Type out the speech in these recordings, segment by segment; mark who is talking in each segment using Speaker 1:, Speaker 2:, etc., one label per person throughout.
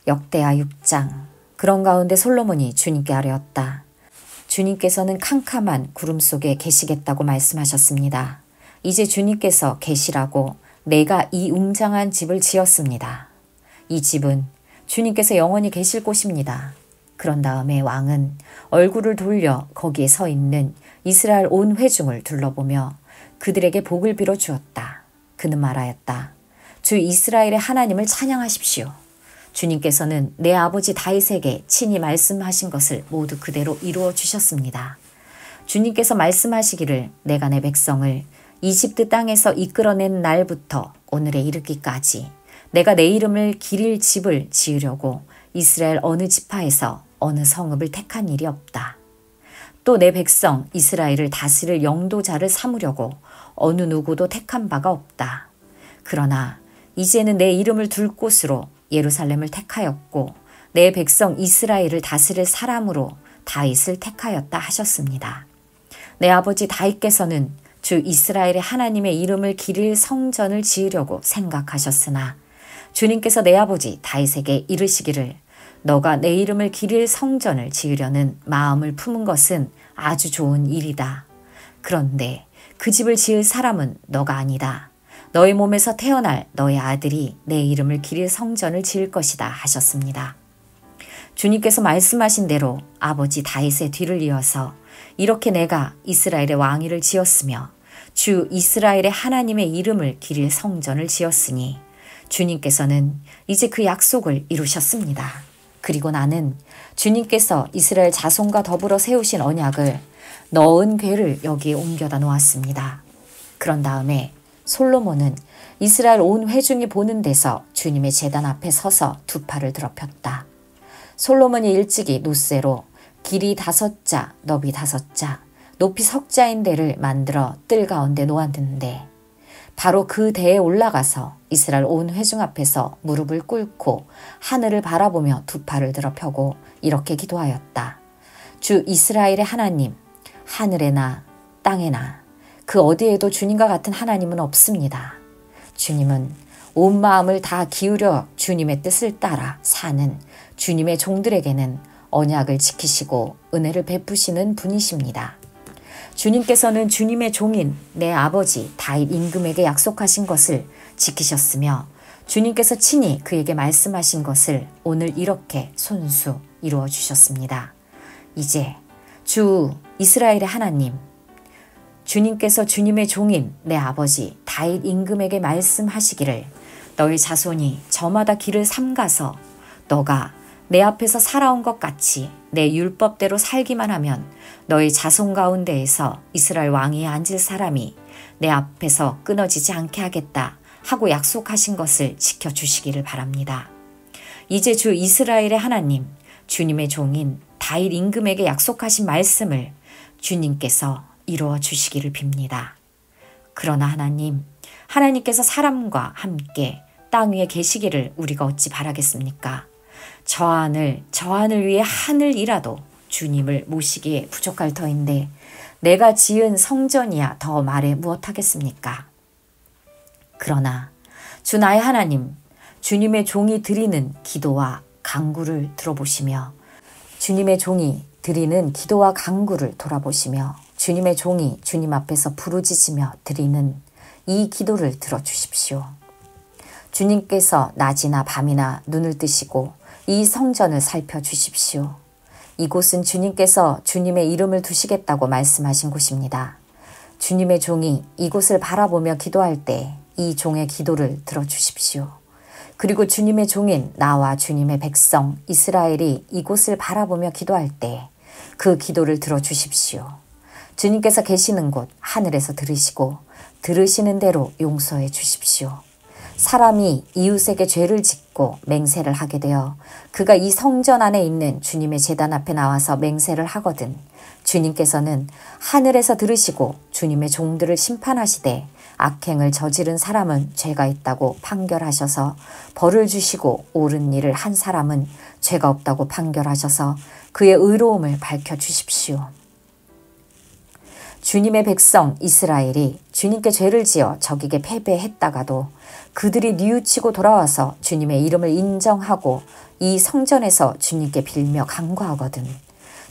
Speaker 1: 역대하 6장. 그런 가운데 솔로몬이 주님께 아뢰었다. 주님께서는 캄캄한 구름 속에 계시겠다고 말씀하셨습니다. 이제 주님께서 계시라고 내가 이 웅장한 집을 지었습니다. 이 집은 주님께서 영원히 계실 곳입니다. 그런 다음에 왕은 얼굴을 돌려 거기에 서 있는 이스라엘 온 회중을 둘러보며 그들에게 복을 빌어 주었다. 그는 말하였다. 주 이스라엘의 하나님을 찬양하십시오. 주님께서는 내 아버지 다윗에게 친히 말씀하신 것을 모두 그대로 이루어 주셨습니다. 주님께서 말씀하시기를 내가 내 백성을 이집트 땅에서 이끌어낸 날부터 오늘에 이르기까지 내가 내 이름을 기릴 집을 지으려고 이스라엘 어느 지파에서 어느 성읍을 택한 일이 없다. 또 내 백성 이스라엘을 다스릴 영도자를 삼으려고 어느 누구도 택한 바가 없다. 그러나 이제는 내 이름을 둘 곳으로 예루살렘을 택하였고 내 백성 이스라엘을 다스릴 사람으로 다윗을 택하였다 하셨습니다. 내 아버지 다윗께서는 주 이스라엘의 하나님의 이름을 기릴 성전을 지으려고 생각하셨으나 주님께서 내 아버지 다윗에게 이르시기를 너가 내 이름을 기릴 성전을 지으려는 마음을 품은 것은 아주 좋은 일이다. 그런데 그 집을 지을 사람은 너가 아니다. 너의 몸에서 태어날 너의 아들이 내 이름을 기릴 성전을 지을 것이다 하셨습니다. 주님께서 말씀하신 대로 아버지 다윗의 뒤를 이어서 이렇게 내가 이스라엘의 왕위를 지었으며 주 이스라엘의 하나님의 이름을 기릴 성전을 지었으니 주님께서는 이제 그 약속을 이루셨습니다. 그리고 나는 주님께서 이스라엘 자손과 더불어 세우신 언약을 넣은 궤를 여기에 옮겨다 놓았습니다. 그런 다음에 솔로몬은 이스라엘 온 회중이 보는 데서 주님의 제단 앞에 서서 두 팔을 더럽혔다. 솔로몬이 일찍이 놋쇠로 길이 5자, 너비 5자, 높이 석자인 대를 만들어 뜰 가운데 놓았는데 바로 그 대에 올라가서 이스라엘 온 회중 앞에서 무릎을 꿇고 하늘을 바라보며 두 팔을 더럽혀고 이렇게 기도하였다. 주 이스라엘의 하나님, 하늘에나 땅에나 그 어디에도 주님과 같은 하나님은 없습니다. 주님은 온 마음을 다 기울여 주님의 뜻을 따라 사는 주님의 종들에게는 언약을 지키시고 은혜를 베푸시는 분이십니다. 주님께서는 주님의 종인 내 아버지 다윗 임금에게 약속하신 것을 지키셨으며 주님께서 친히 그에게 말씀하신 것을 오늘 이렇게 손수 이루어 주셨습니다. 이제 주 이스라엘의 하나님, 주님께서 주님의 종인 내 아버지 다윗 임금에게 말씀하시기를 너희 자손이 저마다 길을 삼가서 너가 내 앞에서 살아온 것 같이 내 율법대로 살기만 하면 너희 자손 가운데에서 이스라엘 왕위에 앉을 사람이 내 앞에서 끊어지지 않게 하겠다 하고 약속하신 것을 지켜주시기를 바랍니다. 이제 주 이스라엘의 하나님, 주님의 종인 다윗 임금에게 약속하신 말씀을 주님께서 이루어 주시기를 빕니다. 그러나 하나님께서 사람과 함께 땅 위에 계시기를 우리가 어찌 바라겠습니까? 저 하늘 위에 하늘이라도 주님을 모시기에 부족할 터인데 내가 지은 성전이야 더 말해 무엇하겠습니까? 그러나 주 나의 하나님, 주님의 종이 드리는 기도와 간구를 들어보시며 주님의 종이 드리는 기도와 간구를 돌아보시며 주님의 종이 주님 앞에서 부르짖으며 드리는 이 기도를 들어주십시오. 주님께서 낮이나 밤이나 눈을 뜨시고 이 성전을 살펴주십시오. 이곳은 주님께서 주님의 이름을 두시겠다고 말씀하신 곳입니다. 주님의 종이 이곳을 바라보며 기도할 때 이 종의 기도를 들어주십시오. 그리고 주님의 종인 나와 주님의 백성 이스라엘이 이곳을 바라보며 기도할 때 그 기도를 들어주십시오. 주님께서 계시는 곳 하늘에서 들으시고 들으시는 대로 용서해 주십시오. 사람이 이웃에게 죄를 짓고 맹세를 하게 되어 그가 이 성전 안에 있는 주님의 제단 앞에 나와서 맹세를 하거든 주님께서는 하늘에서 들으시고 주님의 종들을 심판하시되 악행을 저지른 사람은 죄가 있다고 판결하셔서 벌을 주시고 옳은 일을 한 사람은 죄가 없다고 판결하셔서 그의 의로움을 밝혀주십시오. 주님의 백성 이스라엘이 주님께 죄를 지어 적에게 패배했다가도 그들이 뉘우치고 돌아와서 주님의 이름을 인정하고 이 성전에서 주님께 빌며 간구하거든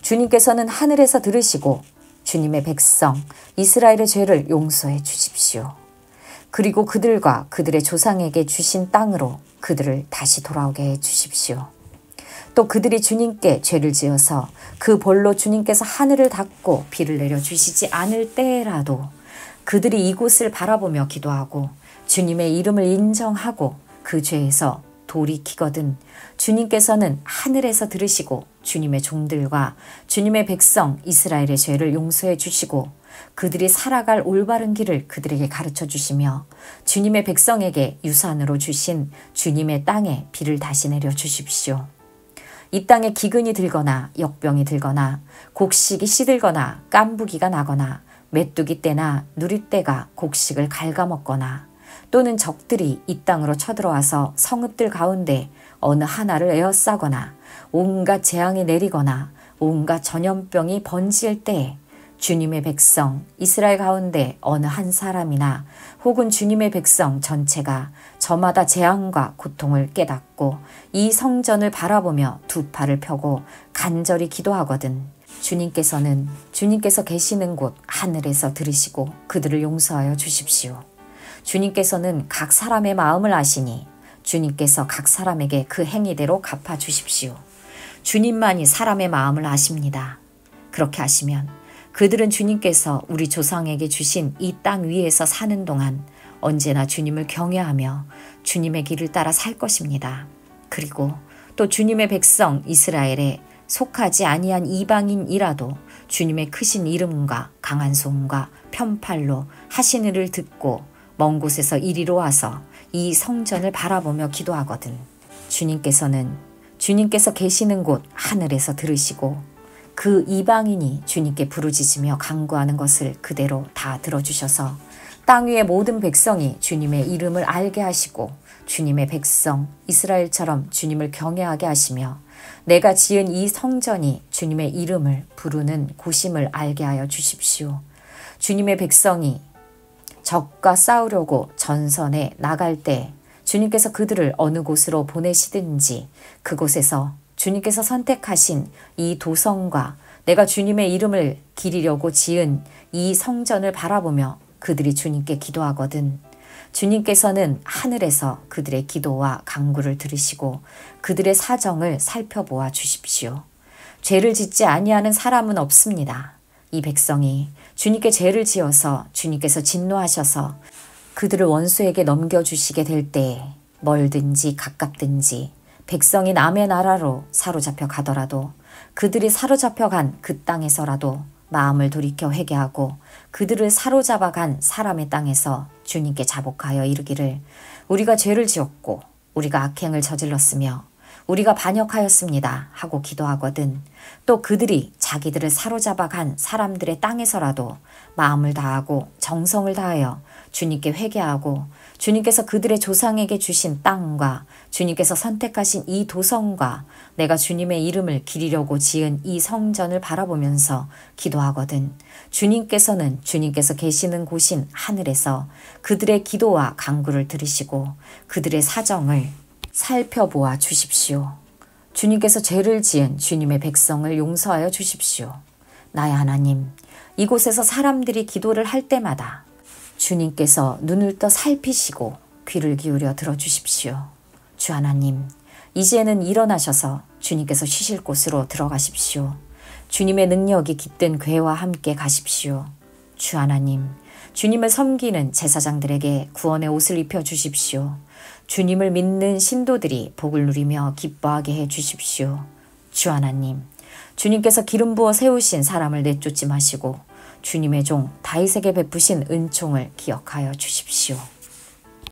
Speaker 1: 주님께서는 하늘에서 들으시고 주님의 백성 이스라엘의 죄를 용서해 주십시오. 그리고 그들과 그들의 조상에게 주신 땅으로 그들을 다시 돌아오게 해 주십시오. 또 그들이 주님께 죄를 지어서 그 벌로 주님께서 하늘을 닫고 비를 내려 주시지 않을 때라도 그들이 이곳을 바라보며 기도하고 주님의 이름을 인정하고 그 죄에서 돌이키거든 주님께서는 하늘에서 들으시고 주님의 종들과 주님의 백성 이스라엘의 죄를 용서해 주시고 그들이 살아갈 올바른 길을 그들에게 가르쳐 주시며 주님의 백성에게 유산으로 주신 주님의 땅에 비를 다시 내려 주십시오. 이 땅에 기근이 들거나 역병이 들거나 곡식이 시들거나 깐부기가 나거나 메뚜기 떼나 누릿떼가 곡식을 갉아먹거나 또는 적들이 이 땅으로 쳐들어와서 성읍들 가운데 어느 하나를 에워싸거나 온갖 재앙이 내리거나 온갖 전염병이 번질 때에 주님의 백성 이스라엘 가운데 어느 한 사람이나 혹은 주님의 백성 전체가 저마다 재앙과 고통을 깨닫고 이 성전을 바라보며 두 팔을 펴고 간절히 기도하거든 주님께서 계시는 곳 하늘에서 들으시고 그들을 용서하여 주십시오. 주님께서는 각 사람의 마음을 아시니 주님께서 각 사람에게 그 행위대로 갚아주십시오. 주님만이 사람의 마음을 아십니다. 그렇게 하시면 그들은 주님께서 우리 조상에게 주신 이 땅 위에서 사는 동안 언제나 주님을 경외하며 주님의 길을 따라 살 것입니다. 그리고 또 주님의 백성 이스라엘에 속하지 아니한 이방인이라도 주님의 크신 이름과 강한 손과 편팔로 하신 일을 듣고 먼 곳에서 이리로 와서 이 성전을 바라보며 기도하거든 주님께서 계시는 곳 하늘에서 들으시고 그 이방인이 주님께 부르짖으며 간구하는 것을 그대로 다 들어주셔서 땅 위의 모든 백성이 주님의 이름을 알게 하시고 주님의 백성 이스라엘처럼 주님을 경외하게 하시며 내가 지은 이 성전이 주님의 이름을 부르는 곳임을 알게 하여 주십시오. 주님의 백성이 적과 싸우려고 전선에 나갈 때 주님께서 그들을 어느 곳으로 보내시든지 그곳에서 주님께서 선택하신 이 도성과 내가 주님의 이름을 기리려고 지은 이 성전을 바라보며 그들이 주님께 기도하거든 주님께서는 하늘에서 그들의 기도와 간구를 들으시고 그들의 사정을 살펴보아 주십시오. 죄를 짓지 아니하는 사람은 없습니다. 이 백성이 주님께 죄를 지어서 주님께서 진노하셔서 그들을 원수에게 넘겨주시게 될 때에 멀든지 가깝든지 백성이 남의 나라로 사로잡혀 가더라도 그들이 사로잡혀 간 그 땅에서라도 마음을 돌이켜 회개하고 그들을 사로잡아 간 사람의 땅에서 주님께 자복하여 이르기를 우리가 죄를 지었고 우리가 악행을 저질렀으며 우리가 반역하였습니다 하고 기도하거든 또 그들이 자기들을 사로잡아 간 사람들의 땅에서라도 마음을 다하고 정성을 다하여 주님께 회개하고 주님께서 그들의 조상에게 주신 땅과 주님께서 선택하신 이 도성과 내가 주님의 이름을 기리려고 지은 이 성전을 바라보면서 기도하거든 주님께서 계시는 곳인 하늘에서 그들의 기도와 간구를 들으시고 그들의 사정을 살펴보아 주십시오. 주님께서 죄를 지은 주님의 백성을 용서하여 주십시오. 나의 하나님, 이곳에서 사람들이 기도를 할 때마다 주님께서 눈을 떠 살피시고 귀를 기울여 들어주십시오. 주 하나님, 이제는 일어나셔서 주님께서 쉬실 곳으로 들어가십시오. 주님의 능력이 깃든 궤와 함께 가십시오. 주 하나님, 주님을 섬기는 제사장들에게 구원의 옷을 입혀주십시오. 주님을 믿는 신도들이 복을 누리며 기뻐하게 해주십시오. 주 하나님, 주님께서 기름 부어 세우신 사람을 내쫓지 마시고 주님의 종 다윗에게 베푸신 은총을 기억하여 주십시오.